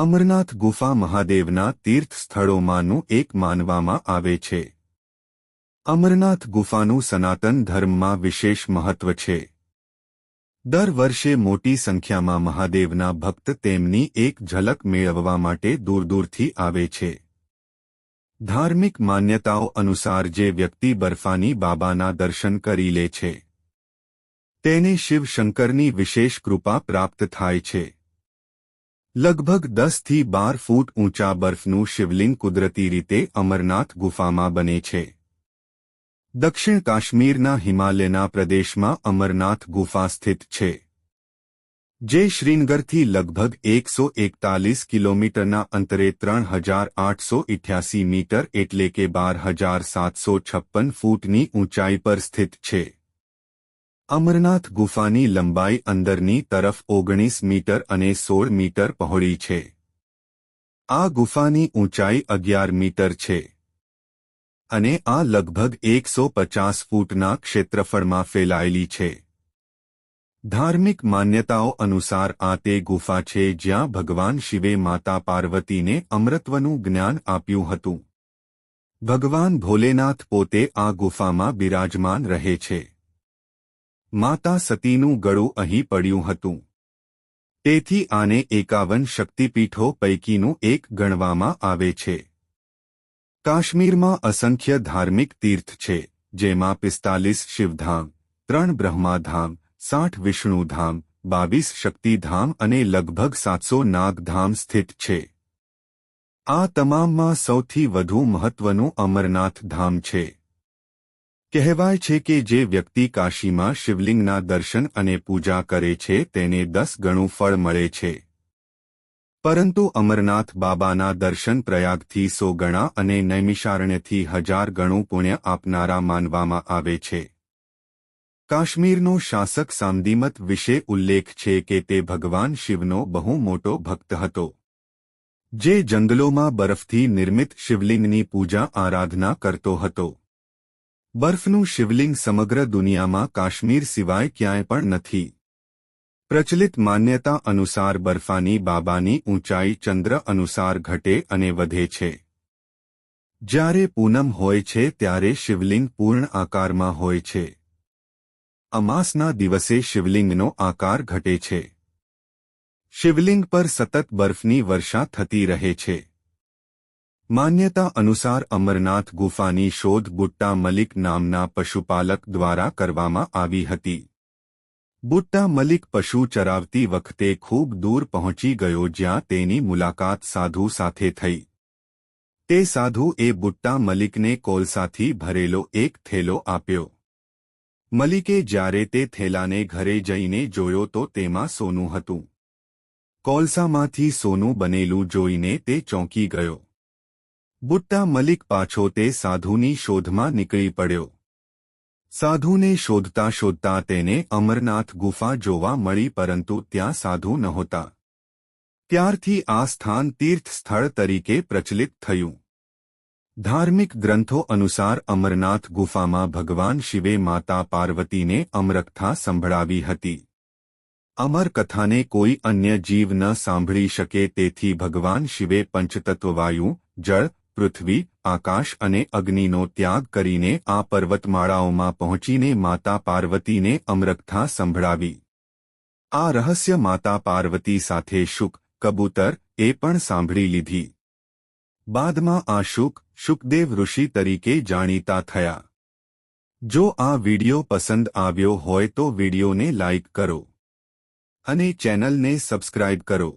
અમરનાથ ગુફા મહાદેવના તીર્થ સ્થળોમાંનું એક માનવામાં આવે છે. અમરનાથ ગુફાનું સનાતન ધર્મમાં વિશેષ મહત્વ છે. દર વર્ષે મોટી સંખ્યામાં મહાદેવના ભક્ત તેમની એક ઝલક મેળવવા માટે દૂરદૂરથી આવે છે. ધાર્મિક માન્યતાઓ અનુસાર જે વ્યક્તિ બર્ફાની બાબાના દર્શન કરી લે છે તેને શિવ શંકરની વિશેષ કૃપા પ્રાપ્ત થાય છે. લગભગ 10 થી 12 ફૂટ ઊંચા બર્ફનું શિવલિંગ કુદરતી રીતે અમરનાથ ગુફામાં બને છે. દક્ષિણ કાશ્મીરના હિમાલયના પ્રદેશમાં અમરનાથ ગુફા સ્થિત છે, જે શ્રીનગરથી લગભગ 141 કિલોમીટરના અંતરે 3888 મીટર એટલે કે 12,756 ફૂટની ઊંચાઈ પર સ્થિત છે. અમરનાથ ગુફાની લંબાઈ અંદરની તરફ 19 મીટર અને 16 મીટર પહોળી છે. આ ગુફાની ઊંચાઈ 11 મીટર છે અને આ લગભગ 150 ફૂટના ક્ષેત્રફળમાં ફેલાયેલી છે. ધાર્મિક માન્યતાઓ અનુસાર આ તે ગુફા છે જ્યાં ભગવાન શિવે માતા પાર્વતીને અમૃતત્વનું જ્ઞાન આપ્યું હતું. ભગવાન ભોલેનાથ પોતે આ ગુફામાં બિરાજમાન રહે છે. માતા સતીનું ગળું અહીં પડ્યું હતું. તેથી આને 51 શક્તિપીઠો પૈકીનું એક ગણવામાં આવે છે. કાશ્મીરમાં અસંખ્ય ધાર્મિક તીર્થ છે, જેમાં 45 શિવધામ, 3 બ્રહ્માધામ, 60 વિષ્ણુધામ, 22 શક્તિધામ અને લગભગ 700 નાગધામ સ્થિત છે. આ તમામમાં સૌથી વધુ મહત્વનું અમરનાથ ધામ છે. કહેવાય છે કે જે વ્યક્તિ કાશીમાં શિવલિંગના દર્શન અને પૂજા કરે છે તેને 10 ગણું ફળ મળે છે. પરંતુ અમરનાથ બાબાના દર્શન પ્રયાગથી 100 ગણા અને નૈમિષારણ્યથી 1000 ગણું પુણ્ય આપનારા માનવામાં આવે છે. કાશ્મીરનો શાસક સામદીમત વિશે ઉલ્લેખ છે કે તે ભગવાન શિવનો બહુ મોટો ભક્ત હતો, જે જંગલોમાં બરફથી નિર્મિત શિવલિંગની પૂજા આરાધના કરતો હતો. બર્ફનું શિવલિંગ સમગ્ર દુનિયામાં કાશ્મીર સિવાય ક્યાંય પણ નથી. પ્રચલિત માન્યતા અનુસાર બર્ફાની બાબાની ઊંચાઈ ચંદ્ર અનુસાર ઘટે અને વધે છે. જ્યારે પૂનમ હોય છે ત્યારે શિવલિંગ પૂર્ણ આકારમાં હોય છે. અમાસના દિવસે શિવલિંગનો આકાર ઘટે છે. શિવલિંગ પર સતત બર્ફની વર્ષા થતી રહે છે. માન્યતા અનુસાર અમરનાથ ગુફાની શોધ બુટ્ટા મલિક નામના પશુપાલક દ્વારા કરવામાં આવી હતી. બુટ્ટા મલિક પશુ ચરાવતી વખતે ખૂબ દૂર પહોંચી ગયો જ્યાં તેની મુલાકાત સાધુ સાથે થઈ. તે સાધુએ બુટ્ટા મલિકને કોલસાથી ભરેલો એક થેલો આપ્યો. મલિકે જ્યારે તે થેલાને ઘરે જઈને જોયો તો તેમાં સોનું હતું. કોલસામાંથી સોનું બનેલું જોઈને તે ચોંકી ગયો. બુટ્ટા મલિક પાછો તે સાધુની શોધમાં નીકળી પડ્યો. સાધુને શોધતા શોધતા તેને અમરનાથ ગુફા જોવા મળી, પરંતુ ત્યાં સાધુ નહોતા. ત્યારથી આ સ્થાન તીર્થ સ્થળ તરીકે પ્રચલિત થયું. ધાર્મિક ગ્રંથો અનુસાર અમરનાથ ગુફામાં ભગવાન શિવે માતા પાર્વતીને અમરકથા સંભળાવી હતી. અમર કથાને કોઈ અન્ય જીવ ન સાંભળી શકે, તેથી ભગવાન શિવે પંચતત્વ વાયુ, જળ, પૃથ્વી, આકાશ અને અગ્નિનો ત્યાગ કરીને આ પર્વતમાળાઓમાં પહોંચીને માતા પાર્વતીને અમરકથા સંભળાવી. આ રહસ્ય માતા પાર્વતી સાથે શુક, કબૂતર એ પણ સાંભળી લીધી. બાદમાં આ શુકદેવ ઋષિ તરીકે જાણીતા થયા. જો આ વિડિયો પસંદ આવ્યો હોય તો વિડિયોને લાઇક કરો અને ચેનલને સબસ્ક્રાઇબ કરો.